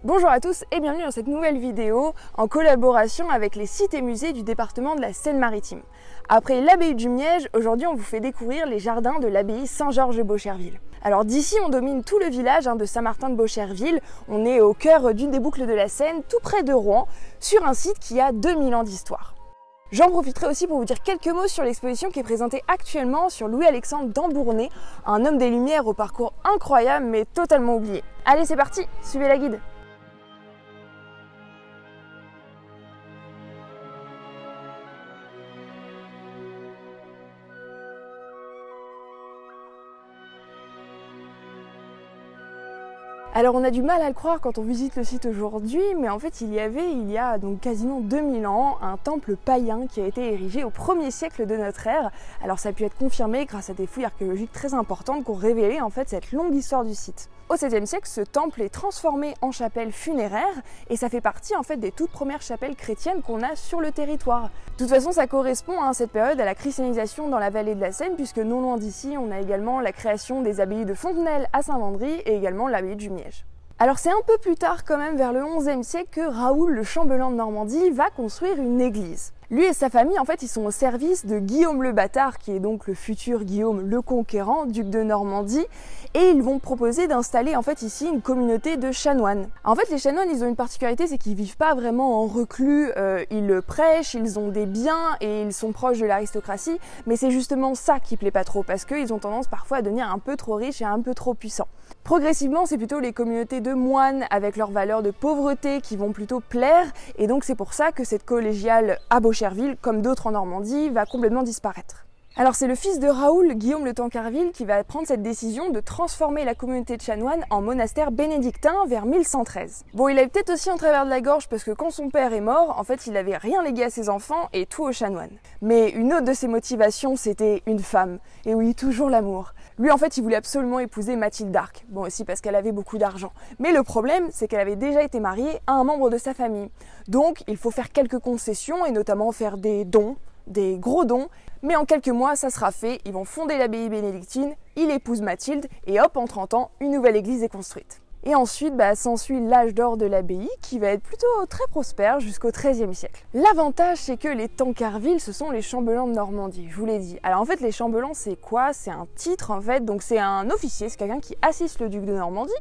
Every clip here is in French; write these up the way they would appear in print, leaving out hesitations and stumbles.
Bonjour à tous et bienvenue dans cette nouvelle vidéo en collaboration avec les sites et musées du département de la Seine-Maritime. Après l'abbaye du Miège, aujourd'hui on vous fait découvrir les jardins de l'abbaye Saint-Georges-de-Beaucherville. Alors d'ici on domine tout le village de Saint-Martin-de-Beaucherville, on est au cœur d'une des boucles de la Seine, tout près de Rouen, sur un site qui a 2000 ans d'histoire. J'en profiterai aussi pour vous dire quelques mots sur l'exposition qui est présentée actuellement sur Louis-Alexandre d'Ambournay, un homme des Lumières au parcours incroyable mais totalement oublié. Allez c'est parti, suivez la guide. Alors on a du mal à le croire quand on visite le site aujourd'hui, mais en fait il y a donc quasiment 2000 ans un temple païen qui a été érigé au 1er siècle de notre ère. Alors ça a pu être confirmé grâce à des fouilles archéologiques très importantes qui ont révélé en fait cette longue histoire du site. Au 7e siècle, ce temple est transformé en chapelle funéraire et ça fait partie en fait des toutes premières chapelles chrétiennes qu'on a sur le territoire. De toute façon, ça correspond à cette période à la christianisation dans la vallée de la Seine, puisque non loin d'ici, on a également la création des abbayes de Fontenelle à Saint-Vendry et également l'abbaye du Miège. Alors c'est un peu plus tard quand même, vers le 11e siècle, que Raoul le chambellan de Normandie va construire une église. Lui et sa famille, en fait, ils sont au service de Guillaume le Bâtard, qui est donc le futur Guillaume le Conquérant, duc de Normandie, et ils vont proposer d'installer en fait ici une communauté de chanoines. En fait, les chanoines, ils ont une particularité, c'est qu'ils vivent pas vraiment en reclus, ils prêchent, ils ont des biens et ils sont proches de l'aristocratie, mais c'est justement ça qui plaît pas trop, parce qu'ils ont tendance parfois à devenir un peu trop riches et un peu trop puissants. Progressivement, c'est plutôt les communautés de moines avec leurs valeurs de pauvreté qui vont plutôt plaire, et donc c'est pour ça que cette collégiale à Beaucherville, comme d'autres en Normandie, va complètement disparaître. Alors c'est le fils de Raoul, Guillaume le Tancarville, qui va prendre cette décision de transformer la communauté de chanoines en monastère bénédictin vers 1113. Bon, il avait peut-être aussi en travers de la gorge parce que quand son père est mort, en fait il n'avait rien légué à ses enfants et tout aux chanoines. Mais une autre de ses motivations, c'était une femme. Et oui, toujours l'amour. Lui en fait il voulait absolument épouser Mathilde d'Arc, bon aussi parce qu'elle avait beaucoup d'argent. Mais le problème c'est qu'elle avait déjà été mariée à un membre de sa famille. Donc il faut faire quelques concessions et notamment faire des dons, des gros dons. Mais en quelques mois, ça sera fait, ils vont fonder l'abbaye bénédictine, il épouse Mathilde, et hop, en 30 ans, une nouvelle église est construite. Et ensuite, s'ensuit l'âge d'or de l'abbaye, qui va être plutôt très prospère jusqu'au XIIIe siècle. L'avantage, c'est que les Tancarville, ce sont les chambellans de Normandie, je vous l'ai dit. Alors en fait, les chambellans, c'est quoi? C'est un titre, en fait, donc c'est un officier, c'est quelqu'un qui assiste le duc de Normandie.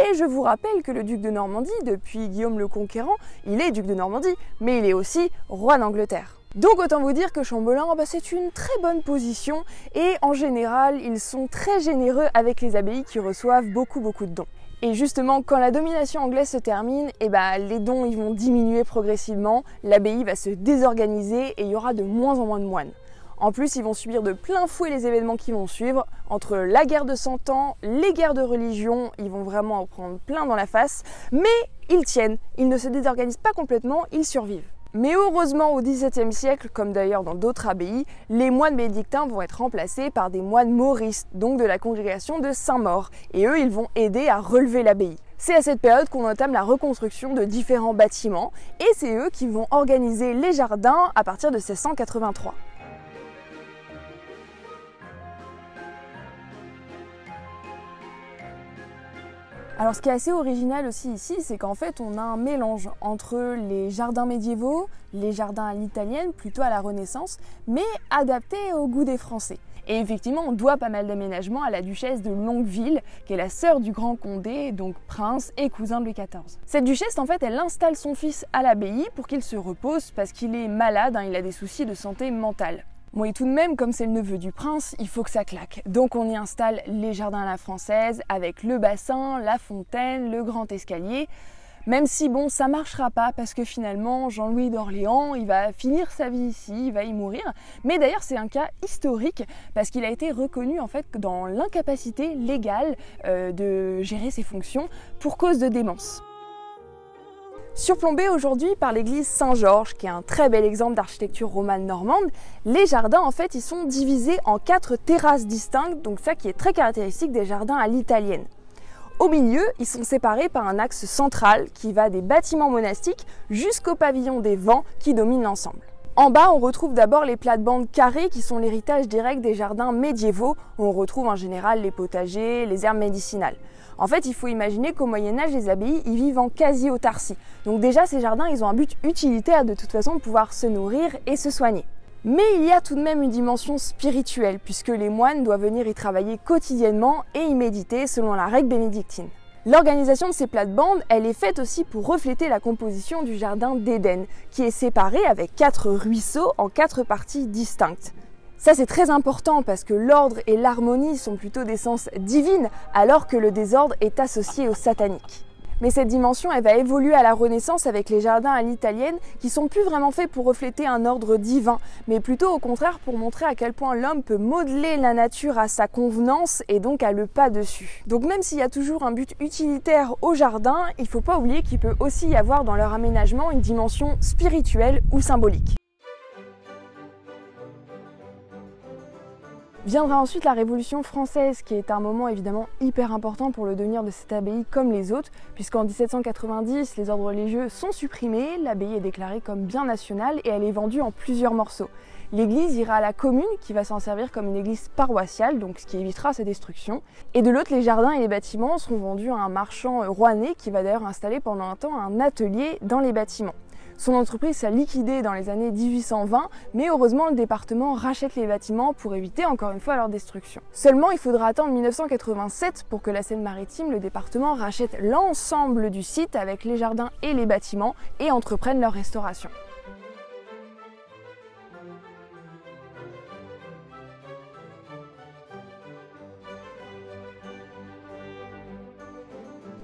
Et je vous rappelle que le duc de Normandie, depuis Guillaume le Conquérant, il est duc de Normandie, mais il est aussi roi d'Angleterre. Donc autant vous dire que chambellan, c'est une très bonne position et en général, ils sont très généreux avec les abbayes qui reçoivent beaucoup de dons. Et justement, quand la domination anglaise se termine, les dons ils vont diminuer progressivement, l'abbaye va se désorganiser et il y aura de moins en moins de moines. En plus, ils vont subir de plein fouet les événements qui vont suivre. Entre la guerre de 100 ans, les guerres de religion, ils vont vraiment en prendre plein dans la face. Mais ils tiennent, ils ne se désorganisent pas complètement, ils survivent. Mais heureusement, au XVIIe siècle, comme d'ailleurs dans d'autres abbayes, les moines bénédictins vont être remplacés par des moines mauristes, donc de la congrégation de Saint-Maur. Et eux, ils vont aider à relever l'abbaye. C'est à cette période qu'on entame la reconstruction de différents bâtiments, et c'est eux qui vont organiser les jardins à partir de 1683. Alors ce qui est assez original aussi ici, c'est qu'en fait on a un mélange entre les jardins médiévaux, les jardins à l'italienne, plutôt à la Renaissance, mais adaptés au goût des Français. Et effectivement, on doit pas mal d'aménagements à la duchesse de Longueville, qui est la sœur du Grand Condé, donc prince et cousin de Louis XIV. Cette duchesse, en fait, elle installe son fils à l'abbaye pour qu'il se repose parce qu'il est malade, il a des soucis de santé mentale. Bon, et tout de même, comme c'est le neveu du prince, il faut que ça claque. Donc on y installe les jardins à la française, avec le bassin, la fontaine, le grand escalier. Même si bon, ça marchera pas parce que finalement, Jean-Louis d'Orléans, il va finir sa vie ici, il va y mourir. Mais d'ailleurs, c'est un cas historique parce qu'il a été reconnu en fait dans l'incapacité légale de gérer ses fonctions pour cause de démence. Surplombé aujourd'hui par l'église Saint-Georges, qui est un très bel exemple d'architecture romane normande, les jardins en fait ils sont divisés en 4 terrasses distinctes, donc ça qui est très caractéristique des jardins à l'italienne. Au milieu, ils sont séparés par un axe central qui va des bâtiments monastiques jusqu'au pavillon des vents qui domine l'ensemble. En bas, on retrouve d'abord les plates-bandes carrées qui sont l'héritage direct des jardins médiévaux, où on retrouve en général les potagers, les herbes médicinales. En fait, il faut imaginer qu'au Moyen-Âge, les abbayes y vivent en quasi-autarcie. Donc déjà, ces jardins, ils ont un but utilitaire de toute façon de pouvoir se nourrir et se soigner. Mais il y a tout de même une dimension spirituelle, puisque les moines doivent venir y travailler quotidiennement et y méditer selon la règle bénédictine. L'organisation de ces plates-bandes, elle est faite aussi pour refléter la composition du jardin d'Éden, qui est séparé avec 4 ruisseaux en 4 parties distinctes. Ça c'est très important parce que l'ordre et l'harmonie sont plutôt d'essence divine, alors que le désordre est associé au satanique. Mais cette dimension, elle va évoluer à la Renaissance avec les jardins à l'italienne qui sont plus vraiment faits pour refléter un ordre divin, mais plutôt au contraire pour montrer à quel point l'homme peut modeler la nature à sa convenance et donc à le pas dessus. Donc même s'il y a toujours un but utilitaire au jardin, il ne faut pas oublier qu'il peut aussi y avoir dans leur aménagement une dimension spirituelle ou symbolique. Viendra ensuite la Révolution française, qui est un moment évidemment hyper important pour le devenir de cette abbaye comme les autres, puisqu'en 1790, les ordres religieux sont supprimés, l'abbaye est déclarée comme bien national et elle est vendue en plusieurs morceaux. L'église ira à la commune, qui va s'en servir comme une église paroissiale, donc ce qui évitera sa destruction. Et de l'autre, les jardins et les bâtiments seront vendus à un marchand rouennais, qui va d'ailleurs installer pendant un temps un atelier dans les bâtiments. Son entreprise s'est liquidée dans les années 1820, mais heureusement le département rachète les bâtiments pour éviter encore une fois leur destruction. Seulement, il faudra attendre 1987 pour que la Seine-Maritime, le département, rachète l'ensemble du site avec les jardins et les bâtiments et entreprenne leur restauration.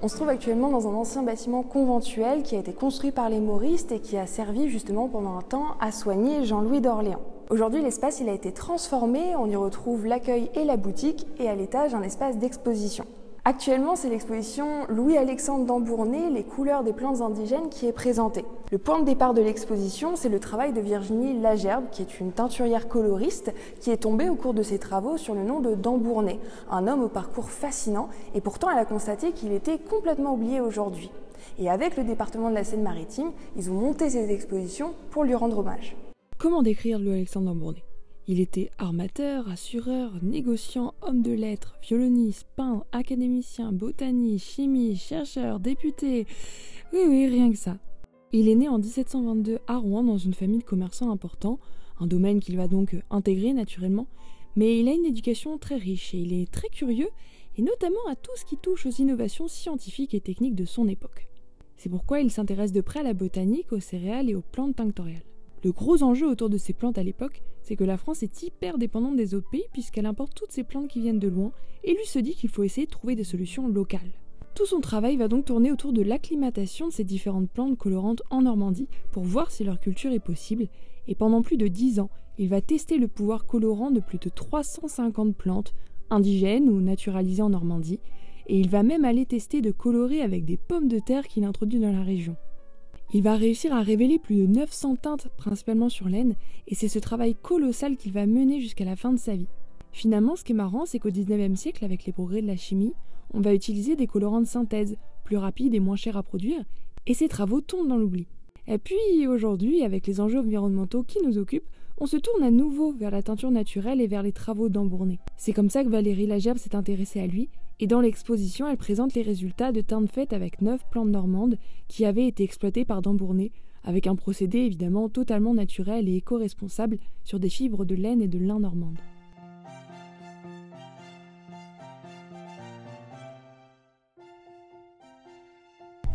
On se trouve actuellement dans un ancien bâtiment conventuel qui a été construit par les Mauristes et qui a servi justement pendant un temps à soigner Jean-Louis d'Orléans. Aujourd'hui, l'espace il a été transformé, on y retrouve l'accueil et la boutique et à l'étage un espace d'exposition. Actuellement, c'est l'exposition Louis-Alexandre d'Ambournay, les couleurs des plantes indigènes qui est présentée. Le point de départ de l'exposition, c'est le travail de Virginie Lagerbe, qui est une teinturière coloriste, qui est tombée au cours de ses travaux sur le nom de d'Ambournay, un homme au parcours fascinant, et pourtant elle a constaté qu'il était complètement oublié aujourd'hui. Et avec le département de la Seine-Maritime, ils ont monté ces expositions pour lui rendre hommage. Comment décrire Louis-Alexandre d'Ambournay ? Il était armateur, assureur, négociant, homme de lettres, violoniste, peintre, académicien, botaniste, chimiste, chercheur, député. Oui, rien que ça. Il est né en 1722 à Rouen dans une famille de commerçants importants, un domaine qu'il va donc intégrer naturellement, mais il a une éducation très riche et il est très curieux, et notamment à tout ce qui touche aux innovations scientifiques et techniques de son époque. C'est pourquoi il s'intéresse de près à la botanique, aux céréales et aux plantes tinctoriales. Le gros enjeu autour de ces plantes à l'époque, c'est que la France est hyper dépendante des autres pays puisqu'elle importe toutes ces plantes qui viennent de loin et lui se dit qu'il faut essayer de trouver des solutions locales. Tout son travail va donc tourner autour de l'acclimatation de ces différentes plantes colorantes en Normandie pour voir si leur culture est possible et pendant plus de 10 ans, il va tester le pouvoir colorant de plus de 350 plantes indigènes ou naturalisées en Normandie et il va même aller tester de colorer avec des pommes de terre qu'il introduit dans la région. Il va réussir à révéler plus de 900 teintes, principalement sur laine, et c'est ce travail colossal qu'il va mener jusqu'à la fin de sa vie. Finalement, ce qui est marrant, c'est qu'au 19e siècle, avec les progrès de la chimie, on va utiliser des colorants de synthèse, plus rapides et moins chers à produire, et ces travaux tombent dans l'oubli. Et puis, aujourd'hui, avec les enjeux environnementaux qui nous occupent, on se tourne à nouveau vers la teinture naturelle et vers les travaux d'Ambournay. C'est comme ça que Valérie Lagerbe s'est intéressée à lui, et dans l'exposition, elle présente les résultats de teintes faites avec 9 plantes normandes qui avaient été exploitées par d'Ambournay, avec un procédé évidemment totalement naturel et éco-responsable sur des fibres de laine et de lin normande.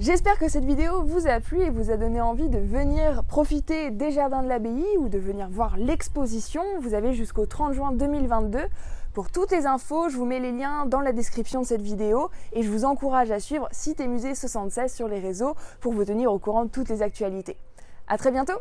J'espère que cette vidéo vous a plu et vous a donné envie de venir profiter des jardins de l'abbaye ou de venir voir l'exposition. Vous avez jusqu'au 30 juin 2022. Pour toutes les infos, je vous mets les liens dans la description de cette vidéo et je vous encourage à suivre Cité Musée 76 sur les réseaux pour vous tenir au courant de toutes les actualités. À très bientôt!